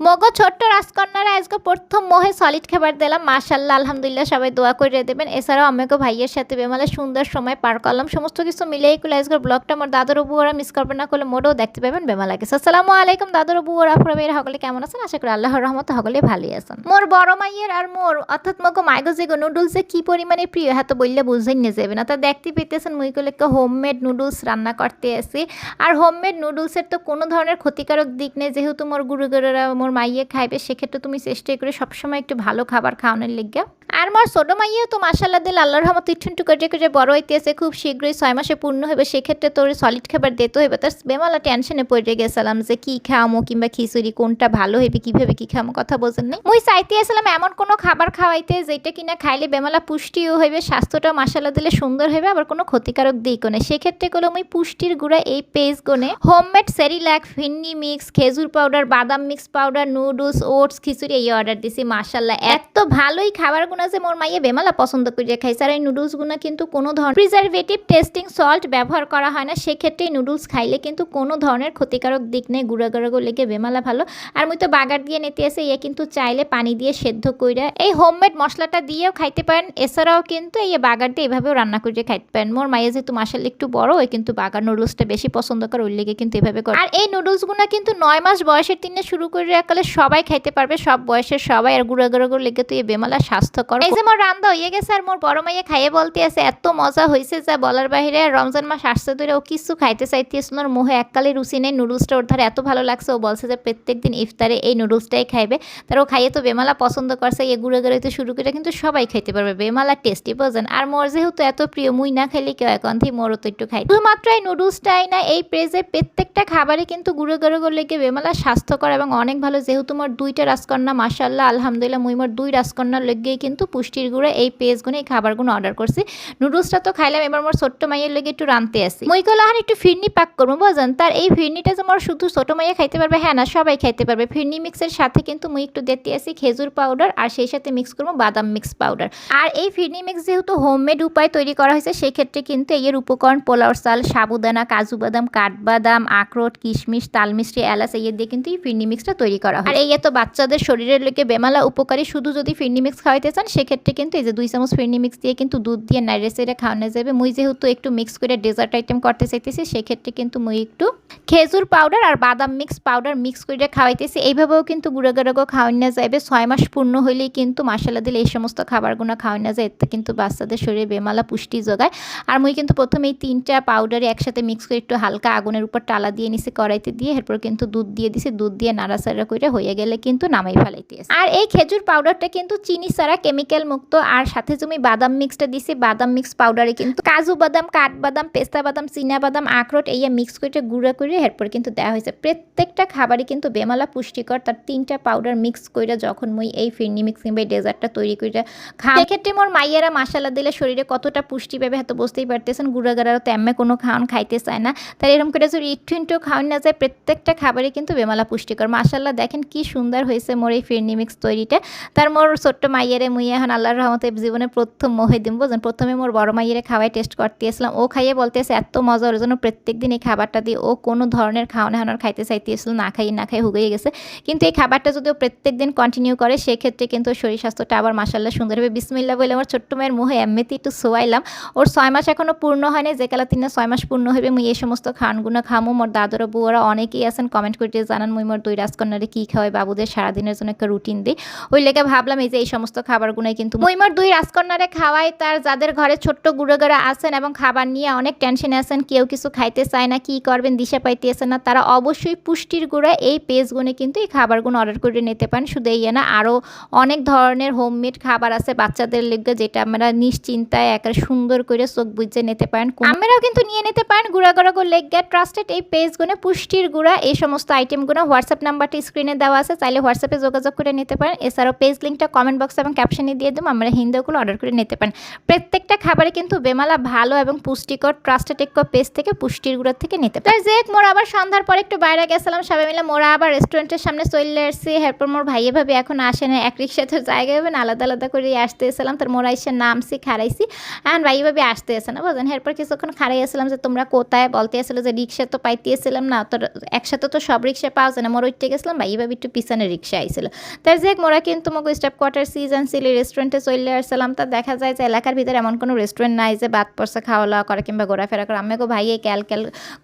মগো ছোট্ট রাজকন্যারা আজকে প্রথম মোহে সলিড খাবার দিলাম। মাশাআল্লাহ আলহামদুলিল্লাহ, সবাই দোয়া করে দেবেন। এছাড়াও আমাকে ভাইয়ের সাথে বেমালে সুন্দর সময় পার করলাম। সমস্ত কিছু মিলিয়ে করলে আজকের ব্লগটা আমার দাদুর বুয়ারা মিস করবে না, করলে মোটেও দেখতে পাবেন বেমালা গেছে। আসসালামু আলাইকুম দাদুর বুয়ারা, আপনারা সকলে কেমন আছেন? আশা করি আল্লাহর রহমতে সকলে ভালোই আছেন। মোর বড় মাইয়ের আর মোর অর্থাৎ মগো মাইগো যে নুডলস যে কি পরিমাণে প্রিয় হাতে বললে বুঝেই নিয়ে যাবে না। তা দেখতে পেতেছেন মুই করলে হোমমেড নুডলস রান্না করতে আসি। আর হোমমেড নুডলসের তো কোনো ধরনের ক্ষতিকারক দিক নেই, যেহেতু মোর গুরুগরেরা মোর মাইয়ে খাইবে, সেক্ষেত্রে তুমি চেষ্টা করে সবসময় একটু ভালো খাবার খাওয়ানোর লিগে। আর মোর ছোট মাইয়েও তো মাশাআল্লাহ দিল আল্লাহর রহমত একটু করে বড় হইতেছে, খুব শীঘ্রই 6 মাসে পূর্ণ হবে। সেক্ষেত্রে তোর সলিড খাবার দিতে হবে। তার বেমালা টেনশনে পড়ে গেছিলাম যে কি খাওয়ামো কিংবা খিচুড়ি কোনটা ভালো হবে, কিভাবে কি খাওয়ামো, কথা বোঝেন নাই। মুই চাইতে আসলাম এমন কোনো খাবার খাওয়াইতে যেটা কিনা খাইলে বেমালা পুষ্টিও হইবে, স্বাস্থ্যটাও মাশাআল্লাহ দিলে সুন্দর হবে, আবার কোনো ক্ষতিকারক দিকও নেই। সেক্ষেত্রে করলে মুই পুষ্টির গুঁড়া এই পেজ গনে হোমমেড সেরিল্যাক, ফিন্নি মিক্স, খেজুর পাউডার, বাদাম মিক্স পাউডার, নুডলস, ওটস, খিচুড়ি এই অর্ডার দিছি। মাশাআল্লাহ এত ভালোই খাবারগুলো যে মোর মাইয়ে বেমালা পছন্দ করে খাইছে। আর এই নুডলসগুলো কিন্তু কোনো ধরনের প্রিজারভেটিভ, টেস্টিং সল্ট ব্যবহার করা হয় না। সেক্ষেত্রে এই নুডলস খাইলে কিন্তু কোনো ধরনের ক্ষতিকারক দিক নেই, গুঁড়া লেগে বেমালা ভালো। আর মুই তো বাগার দিয়ে নিতে আসে, ইয়ে কিন্তু চাইলে পানি দিয়ে সেদ্ধ কইরা এই হোমমেড মশলাটা দিয়েও খাইতে পারেন। এছাড়াও কিন্তু এই বাগার দিয়ে এভাবেও রান্না করে খাইতে পারেন। মোর মাইয়ে যেহেতু মাশাআল্লাহ একটু বড়, ওই কিন্তু বাগার নুডলসটা বেশি পছন্দ করে, ওই লেগে কিন্তু এভাবে করে। আর এই নুডলসগুলো কিন্তু 9 মাস বয়সের দিনে শুরু করে রাখলে সবাই খাইতে পারবে, সব বয়সের সবাই। আর গুঁড়া লেগে তো এই বেমালা স্বাস্থ্যকর। এই যে মোর রান্দা হয়ে গেছে, আর মোর বড় মাইয়া খাইয়ে বলতে আছে এত মজা হয়েছে যা বলার বাহিরে। আর রমজান মাস আসছে ধরে ও কিছু খাইতে চাইতেছিল, ওর মুহে এককালে রুচি নেই। নুডলসটা ওর ধারে এত ভালো লাগছে, ও বলছে যে প্রত্যেকদিন ইফতারে এই নুডলসটাই খাইবে। তার ও খাইয়ে তো বেমালা পছন্দ করছে, এই গুঁড়া হইতে শুরু করে কিন্তু সবাই খাইতে পারবে, বেমালা টেস্টি বোঝেন। আর মোর যেহেতু এত প্রিয়, মুই না খাইলে কেউ এখন থেকে মোরও তো একটু খাই। শুধুমাত্র এই নুডলসটাই না, এই পেজের প্রত্যেকটা খাবারই কিন্তু গুঁড়ো লেগে বেমালা স্বাস্থ্যকর এবং অনেক ভালো। যেহেতু মোর 2টা রাজকন্যা, মাশাআল্লাহ আলহামদুলিল্লাহ, মুই মোর 2 রাজকন্যার লেগেই কিন্তু পুষ্টির গুঁড়া এই পেজগুলো এই খাবারগুলো অর্ডার করছি। নুডলসটা তো খাইলাম, এবার মোর ছোট্ট মাইয়ের লেগে একটু রানতে আসি। মুই কল এখন একটু ফিরনি পাক করবো বোঝেন। তার এই ফিরনিটা যে মোর শুধু ছোট মাইয়া খাইতে পারবে হ্যাঁ না, সবাই খাইতে পারবে। ফিরনি মিক্সের সাথে কিন্তু মুই একটু দিতে আসি খেজুর পাউডার, আর সেই সাথে মিক্স করবো বাদাম মিক্স পাউডার। আর এই ফিরনি মিক্স যেহেতু হোমমেড উপায় তৈরি করা হয়েছে, সেক্ষেত্রে কিন্তু এর উপকরণ পোলাওর চাল, সাবুদানা, কাজু বাদাম, কাঠবাদাম, আখরোট, কিশমিশ, তালমিষ্টি, এলাচ এই দিয়ে কিন্তু এই ফিরনি মিক্সটা তৈরি করা হয়। আর এই তো বাচ্চাদের শরীরের লেগে বেমালা উপকারী। শুধু যদি ফিরনি মিক্স খাওয়াইতে চান, সেক্ষেত্রে কিন্তু এই যে 2 চামচ ফিরনি মিক্স দিয়ে কিন্তু দুধ দিয়ে নাইড়ে চেড়ে খাওয়ানো যাবে। মুই যেহেতু একটু মিক্স করে ডেজার্ট আইটেম করতে চাইতেছি, সেক্ষেত্রে কিন্তু মুই একটু খেজুর পাউডার আর বাদাম মিক্স পাউডার মিক্স করে খাওয়াইতেছি। এইভাবেও কিন্তু গুঁড়ো খাওয়ানো যাবে। 6 মাস পূর্ণ হইলেই কিন্তু মাশাআল্লাহ দিলে এই সমস্ত খাবারগুলো খাওয়ানো যায়। এতে কিন্তু বাচ্চাদের শরীরে বেমালা পুষ্টি যোগায়। আর মুই কিন্তু প্রথমে এই 3টা পাউডারে একসাথে মিক্স করে একটু হালকা আগুনের উপর টালা দিয়ে নিছি কড়াইতে দিয়ে, এরপর কিন্তু দুধ দিয়ে দিছি। দুধ দিয়ে নাড়াচাড়া করে হয়ে গেলে কিন্তু নামাই ফেলাইতে আছে। আর এই খেজুর পাউডারটা কিন্তু চিনি ছাড়া, কেমিক্যাল মুক্ত। আর সাথে তুমি বাদাম মিক্সটা দিছি, বাদাম মিক্স পাউডারে কিন্তু কাজু বাদাম, কাঠবাদাম, পেস্তা বাদাম, চীনা বাদাম, আখরোট এই মিক্স করে গুঁড়া করে এরপর কিন্তু দেওয়া হয়েছে। প্রত্যেকটা খাবারই কিন্তু বেমালা পুষ্টিকর। তার 3টা পাউডার মিক্স করে যখন মুই এই ফিরনি মিক্স কিংবা ডেজার্টটা তৈরি করে খাওয়া, সেক্ষেত্রে মোর মাইয়েরা মাশাআল্লাহ দিলে শরীরে কতটা পুষ্টি পাবে হয়তো বুঝতেই পারতেছেন। গুঁড়াগাড়ারও তো এমনি কোনো খাওয়ান খাইতে চায় না। তাই এরকম করে যদি একটু খাওয়ান না যায়, প্রত্যেকটা খাবারই কিন্তু বেমালা পুষ্টিকর। মাশাআল্লাহ দেখেন কি সুন্দর হয়েছে মোর এই ফিরনি মিক্স তৈরিটা। তার মোর ছোট্ট মাইয়েরে মুই এখন আল্লাহর রহমতে জীবনে প্রথম মোহে দিম বোঝেন। প্রথমে মোর বড় মাইয়েরে খাওয়াই টেস্ট করতে আসলাম, ও খাইয়ে বলতেছে এত মজা, ওর জন্য প্রত্যেকদিন এই খাবারটা দিয়ে ও কোনো ধরনের খাওয়ানো হানোর খাইতে চাইতেছিল, না খাই হুগিয়ে গেছে। কিন্তু এই খাবারটা যদি ও প্রত্যেকদিন কন্টিনিউ করে, সেক্ষেত্রে কিন্তু শরীর স্বাস্থ্যটা আবার মাশাআল্লাহ সুন্দর হবে। বিসমিল্লাহ বলে আমার ছোট্ট মায়ের মুহে এমনিতে একটু সোয়াইলাম। ওর 6 মাস এখনো পূর্ণ হয়নি, যে কালা 6 মাস পূর্ণ হবে মুই এই সমস্ত খাওয়ানগুলো খামো। মোর দাদুরা বুয়ারা অনেকেই আছেন কমেন্ট করে জানান মুই মোর 2 রাজকন্যারে কী খাওয়াই, বাবুদের সারাদিনের জন্য একটা রুটিন দিই। ওই লেগে ভাবলাম এই যে এই সমস্ত খাবারগুলোই কিন্তু মুই মোর 2 রাজকন্যারে খাওয়াই। তার যাদের ঘরে ছোট্ট গুঁড়োগাড়া আছেন এবং খাবার নিয়ে অনেক টেনশনে আছেন, কেউ কিছু খাইতে চায় না, কি করবেন দিশা পাইতেছেন না, তারা অবশ্যই পুষ্টির গুঁড়া এই পেজগুলো কিন্তু এই খাবারগুলো অর্ডার করে নিতে পারেন। শুধু এই না, আরও অনেক ধরনের হোমমেড খাবার আছে বাচ্চাদের লেগে, যেটা আমরা নিশ্চিন্তায় একেবারে সুন্দর করে চোখ বুঝে নিতে পারেন। আমরাও কিন্তু নিয়ে নিতে পারেন গুঁড়া লেগে। ট্রাস্টেড এই পেজগুলো পুষ্টির গুঁড়া এই সমস্ত আইটেমগুলো হোয়াটসঅ্যাপ নাম্বারটি স্ক্রিনে দেওয়া আছে, চাইলে হোয়াটসঅ্যাপে যোগাযোগ করে নিতে পারেন। এছাড়াও পেজ লিঙ্কটা কমেন্ট বক্স এবং ক্যাপশন লোকেশনে দিয়ে দেবো, আমরা হিন্দিগুলো অর্ডার করে নিতে পারেন। প্রত্যেকটা খাবারে কিন্তু বেমালা ভালো এবং পুষ্টিকর ট্রাস্টেড একটা পেজ থেকে পুষ্টির গুঁড়া থেকে নিতে পারেন। তাই যে মোরা আবার সন্ধ্যার পর একটু বাইরে গেছিলাম সবাই মিলে, মোরা আবার রেস্টুরেন্টের সামনে চলে আসছি। এরপর মোর ভাইয়ে ভাবি এখন আসে না, এক রিক্সাতে জায়গা হবে না, আলাদা আলাদা করে আসতে এসেছিলাম। তার মোরা এসে নামছি, খারাইছি, এখন ভাইয়ে ভাবি আসতে এসে না বুঝলেন। এরপর কিছুক্ষণ খারাই আসলাম যে তোমরা কোথায়, বলতে আসলে যে রিক্সা তো পাইতেছিলাম না, তো একসাথে তো সব রিক্সা পাওয়া যায় না, মোর উঠতে গেছিলাম, ভাইয়ে ভাবি একটু পিছনে রিক্সা আইছিল। তাই যে মোরা কিন্তু মগো স্টাফ কোয়ার্টার সিজন সিলি রেস্টুরেন্টে চলে আসলাম। তা দেখা যায় যে এলাকার ভিতরে এমন কোনো রেস্টুরেন্ট নাই যে বাদ পড়ছে খাওয়া দাওয়া করে কিংবা ঘোরাফেরা করে। আমাকে ভাইয়ে ক্যাল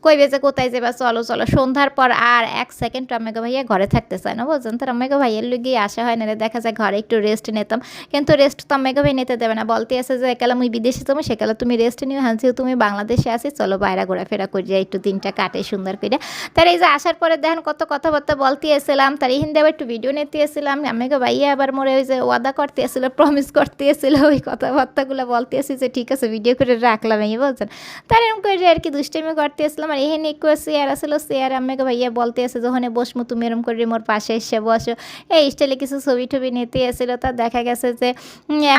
কইবে যে কোথায় যাবা, চলো চলো। সন্ধ্যার পর আর এক সেকেন্ড আমাকে ভাইয়া ঘরে থাকতে চায় না বুঝছেন। তার আমাকে ভাইয়ের লুগিয়ে আসা হয় না, দেখা যায় ঘরে একটু রেস্ট নিতাম, কিন্তু রেস্ট তো আমাকে ভাই নিতে দেবে না, বলতে আছে যে একালা মুই বিদেশে যাবো, সেকালে তুমি রেস্ট নিও, হাঁচিও তুমি বাংলাদেশে আসি, চলো বাইরে ঘোরাফেরা করি যাই, একটু দিনটা কাটে সুন্দর করে। তার এই যে আসার পরে দেখেন কত কথাবার্তা বলতে এসেছিলাম, তার এই হিন্দি আবার একটু ভিডিও নিতে এসেছিলাম। আমাকে ভাইয়া আবার মোরে ওই যে ওয়াদা করতে এসেছিল, প্রমিস করতে এসেছিল, ওই কথাবার্তাগুলো বলতে এসেছি যে ঠিক আছে ভিডিও করে রাখলাম এই বলছেন। তার এরকম করে আর কি দুষ্টামি করতে আসলাম। আর এখানে একটু চেয়ার আসলো, চেয়ার আমাকে ভাইয়া বলতে আসে যখন বসমু তুমি এরকম করে মোর পাশে এসে বসো, এই স্টাইলে কিছু ছবি টবি নিতে এসেছিলো। তা দেখা গেছে যে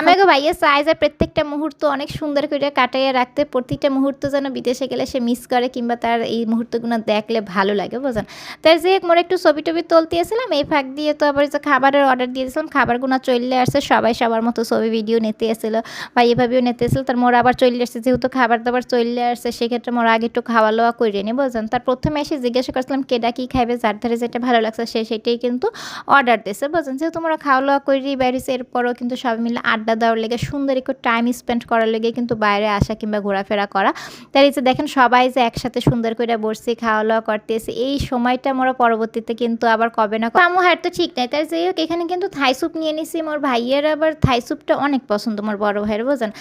আমাকে ভাইয়া চায় যে প্রত্যেকটা মুহূর্ত অনেক সুন্দর করে কাটাইয়ে রাখতে, প্রত্যেকটা মুহূর্ত যেন বিদেশে গেলে সে মিস করে কিংবা তার এই মুহূর্তগুলো দেখলে ভালো লাগে বুঝলেন। তাই যে মোর একটু ছবি টবি তুলতে এসেছিলাম, এই ফাঁক দিয়ে তো আবার যে খাবারের অর্ডার দিয়ে দিয়েছিলাম, খাবারগুলো চলে আসছে, সবাই সবার মতো ছবি ভিডিও নিতে এসেছিলো, ভাইয়া ভাবিও নিতে এসেছিলো। তার মোর আবার চলে আসছে, যেহেতু খাবার দাবার চলে আসছে সেক্ষেত্রে মোর আগে একটু খাওয়া দাওয়া করে নি বুঝলেন। তার প্রথমে এসে জিজ্ঞাসা করছিলাম কেডা কী খাইবে, যার ধারে যেটা ভালো লাগছে সে সেটাই কিন্তু অর্ডার দিয়েছে বুঝলেন। যেহেতু তোমরা খাওয়া দাওয়া করি বাইরেছে, এরপরও কিন্তু সবাই মিলে আড্ডা দেওয়ার লেগে, সুন্দর একটু টাইম স্পেন্ড করার লেগে কিন্তু বাইরে আসা কিংবা ঘোরাফেরা করা। তার এই যে দেখেন সবাই যে একসাথে সুন্দর করে বসছি, খাওয়া দাওয়া করতেছি, এই সময়টা মোরা পরবর্তীতে কিন্তু আবার কবে না আমার হার তো ঠিক নাই। তার যাই হোক এখানে কিন্তু থাই স্যুপ নিয়ে নিছি, মোর ভাইয়ের আবার থাই স্যুপটা অনেক পছন্দ, মোর বড় ভাইয়ের বুঝলেন।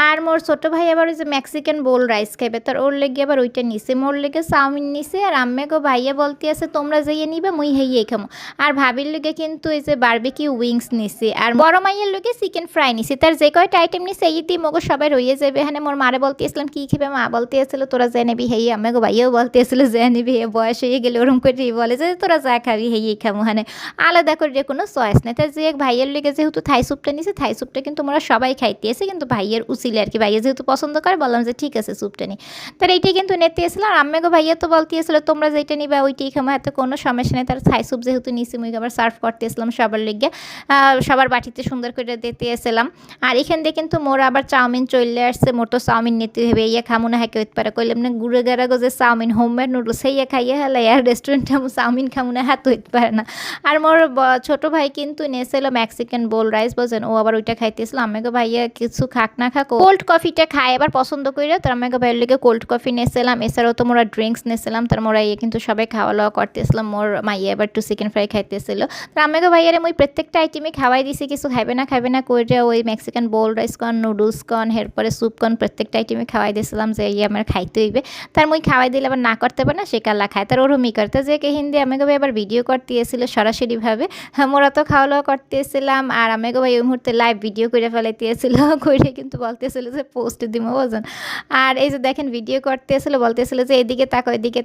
আর মোর ছোটো ভাই আবার ওই যে মেক্সিকান বোল রাইস খাইবে, তার ওর লেগে আবার ওইটা নিছে, মোর লেগে চাউমিন নিছে। আর আম্মেগো ভাইয়া বলতে আছে তোমরা যাইয়ে নিবে, মুই হেইয়ে খামো। আর ভাবির লেগে কিন্তু এই যে বারবিকিউ উইংস নিছি, আর বড় মাইয়ের লেগে চিকেন ফ্রাই নিছি। তার যে কয়টা আইটেম নিছে এই দিয়ে মগো সবাই রয়ে যাবে। এখানে মোর মারে বলতে আসলাম কী খেবে, মা বলতে আসছিল তোরা যা নিবি হেই, আম্মেগো ভাইয়াও বলতে আসছিল যা নিবি, হে বয়স হয়ে গেলে ওরম করে বলে যে তোরা যা খাবি হেই খামো, মানে আলাদা করে কোনো চয়েস নেই। তাই যে ভাইয়ের লেগে যেহেতু থাই স্যুপটা নিছি, থাই স্যুপটা কিন্তু আমরা সবাই খাইতে এসে, কিন্তু ভাইয়ের উচিলে আর কি, ভাইয়া যেহেতু পছন্দ করে বললাম যে ঠিক আছে স্যুপটা নিই। তার এইটাই কিন্তু নিতে এসেছিলাম। আর আম্মেগো ভাইয়া তো বলতে এসেছিলো তোমরা যেটা নিবা ওইটাই খামো, এত কোনো সমস্যা নেই। তার থাই স্যুপ যেহেতু নিছি মুই আবার সার্ভ করতে এসেছিলাম সবার লেগে, সবার বাটিতে সুন্দর করে দিতে এসেছিলাম। আর এখান দিয়ে কিন্তু মোর আবার চাউমিন চলে আসছে, মোর তো চাউমিন নিতে হবে, ইয়ে খামো না হ্যাঁ হইতে পারে, কইলাম না গুড়ে গেরাগো যে চাউমিন হোমমেড নুডলস সেইয়া খাইয়ে হেলা, আর রেস্টুরেন্টে আমি চাউমিন খামো না হ্যাঁ হইতে পারে না। আর মোর ছোটো ভাই কিন্তু নিয়েছিল মেক্সিকান বোল রাইস বোঝেন, ও আবার ওইটা খাইতেছিল। আমাকে ভাইয়া কিছু খাক না খাক কোল্ড কফিটা খায় আবার পছন্দ করে, তার আমাকে ভাইয়ের লেগে কোল্ড কফি নিয়েছিলাম। এছাড়াও তো মোরা ড্রিঙ্কস নিয়েছিলাম, তার মোরা ইয়ে কিন্তু সবাই খাওয়া দাওয়া করতেছিলাম। মোর মাইয়া এবার একটু চিকেন ফ্রাই খাইতেছিল। তার আমাকে ভাইয়ারে মুই প্রত্যেকটা আইটেমে খাওয়াই দিছি, কিছু খাইবে না করে ওই মেক্সিকান বোল রাইস কন, নুডলস কন, এরপরে স্যুপ কন, প্রত্যেকটা আইটেমে খাওয়াই দিয়েছিলাম যে ইয়ে আমার খাইতে হইবে। তার মুই খাওয়াই দিলে আবার না করতে পারে না, সে কাল্লা খায়, তার ওরমই করতে যে কে হিন্দি আমাকে ভাই আবার ভিডিও করতে এসেছিলো সরাসরিভাবে। হ্যাঁ মোরা তো খাওয়া দাওয়া করতেছিলাম, আর আমাকে ভাই ওই মুহূর্তে লাইভ ভিডিও করে ফেলাইতেছিল, করে কিন্তু বলতেছিল যে পোস্ট দিব বোঝেন। আর এই যে দেখেন ভিডিও করতেছিল, বলতেছিল যে এদিকে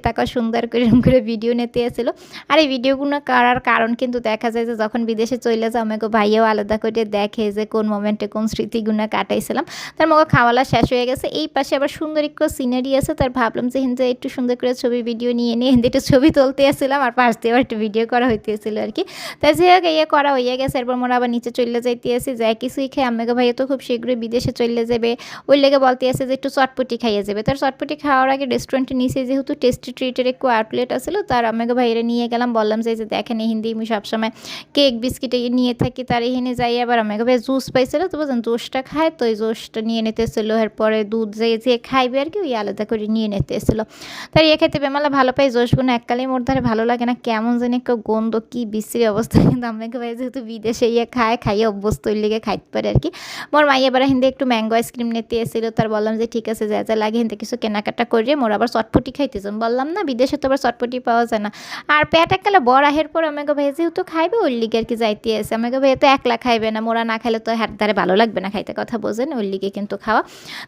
তাকাও সুন্দর করে ভিডিও নিতে এসেছিলো। আর এই ভিডিওগুলো করার কারণ কিন্তু দেখা যায় যে যখন বিদেশে চলে যায় আমাকে ভাইয়াও আলাদা করে দেখে যে কোন মোমেন্টে কোন স্মৃতিগুলো কাটাইছিলাম। তার মগে খাওয়ালা শেষ হয়ে গেছে, এই পাশে আবার সুন্দর একটু সিনারি আছে, তার ভাবলাম যে হিন্দু একটু সুন্দর করে ছবি ভিডিও নিয়ে হিন্দি একটু ছবি তুলতে আসছিলাম, আর পাশ দিয়ে আবার একটু ভিডিও করা হইতেছিল আর কি। তাই যে ইয়ে করা হয়ে গেছে, এরপর মোরা আবার নিচে চলে যাইতে আসি, যাই কিছুই খাই। আমাকে ভাইয়া তো খুব শীঘ্রই বিদেশে চলে যাবে, ওই লেগে বলতে আসে যে একটু চটপটি খাইয়ে যাবে। তার চটপটি খাওয়ার আগে রেস্টুরেন্টে নিচে যেহেতু টেস্টি ট্রিটের একটু আউটলেট আসলো, তার আমাকে ভাইয়েরা নিয়ে গেলাম, বললাম যে দেখেন হিন্দি আমি সবসময় কেক বিস্কিট নিয়ে থাকি। তার এখানে যাই আবার আমাকে ভাই জুস পাইছিল, তো বুঝলেন জুসটা খায়, তো ওই জুসটা নিয়ে নিতে এসেছিলো। এরপরে দুধ যে খাইবে আর কি ওই আলাদা করে নিয়ে নিতে এসেছিলো। তার ইয়ে খেতে বেমালা ভালো পাই, জোশগুলো এককালেই মোর ধারে ভালো লাগে না, কেমন জানি একটা গন্ধ কি বিশ্রী অবস্থা। কিন্তু আমাকে ভাই যেহেতু বিদেশে ইয়ে খাইয়ে অভ্যস্ত ওই লেগে খাইতে পারে আর কি। মোর মাইয়া এবার হিন্দি একটু ম্যাঙ্গো আইসক্রিম নিতে এসেছিলো, তার বললাম যে ঠিক আছে যা যা লাগে হিন্দি কিছু কেনাকাটা করে মোর আবার চটপটি খাইতে যান, বললাম না বিদেশে তো আবার চটপটি পাওয়া যায় না। আর পেট এককালে বড় আহের পর আমাকে ভাই যেহেতু খাইবে ওই লিগে আর কি যাইতে আসে। আমাকে ভাই তো একলা খাইবে না, মোরা না খাইলে তো হাত ধারে ভালো লাগবে না খাইতে, কথা বোঝেন, ওই লিগে কিন্তু খাওয়া।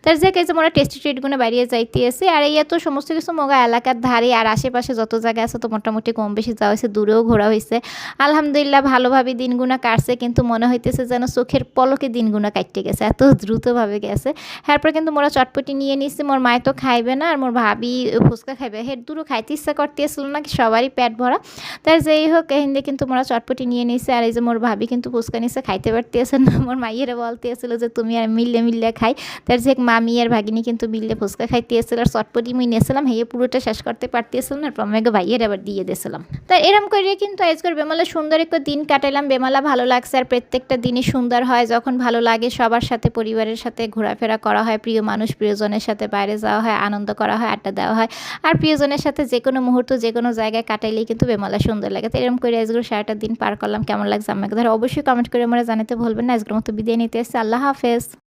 তার যে কাছে মোরা টেস্টি ট্রিটগুলো বাড়িয়ে যাইতে আসে। আর এই তো সমস্ত কিছু মগা এলাকার ধারে আর আশেপাশে যত জায়গা আছে তো মোটামুটি কম বেশি যাওয়া হয়েছে, দূরেও ঘোরা হয়েছে। আলহামদুলিল্লাহ ভালোভাবে দিনগুলো কাটছে, কিন্তু মনে হইতেছে যেন যেন চোখের পলকে দিনগুলো কাটতে গেছে, এত দ্রুতভাবে গেছে। এরপর কিন্তু মোরা চটপটি নিয়ে নিচ্ছি, মোর মায় তো খাইবে না আর মোর ভাবি ফুচকা খাইবে, হের দুটো খাইতে ইচ্ছা করতেছিল না, সবারই পেট ভরা। তার যেই হোক হিন্দে কিন্তু মোরা চটপটি নিয়ে নিছে। আর এই যে মোর ভাবি কিন্তু ফুচকা নিচ্ছে, খাইতে পারতেছে না। মোর মাইয়েরা বলতেছিল যে তুমি আর মিললে খাই। তার যে মামি আর ভাগিনী কিন্তু মিললে ফুচকা খাইতেছিল আর চটপটি মুই নিয়েছিলাম, হেয়ে পুরোটা শেষ করতে পারতেছিল না, এরপর আমাকে ভাইয়ের আবার দিয়ে দিয়েছিলাম। তা এরম করে কিন্তু আজকের বেমালা সুন্দর একটা দিন কাটাইলাম। বেমালা ভালো লাগছে, আর প্রত্যেকটা দিনই সুন্দর হয় যখন ভালো লাগে, সবার সাথে পরিবারের সাথে ঘোরাফেরা করা হয়, প্রিয় মানুষ প্রিয়জনের সাথে বাইরে যাওয়া হয়, আনন্দ করা হয়, আড্ডা দেওয়া হয়। আর প্রিয়জনের সাথে যে কোনো মুহূর্ত যে কোনো জায়গায় কাটাইলেই কিন্তু বেমালা সুন্দর লাগে। তো এরকম করে আজকের সারাটা দিন পার করলাম। কেমন লাগছে আমাকে ধর অবশ্যই কমেন্ট করে আমরা জানাতে ভুলবেন না। আজকের মতো বিদায় নিতে এসেছি। আল্লাহ হাফেজ।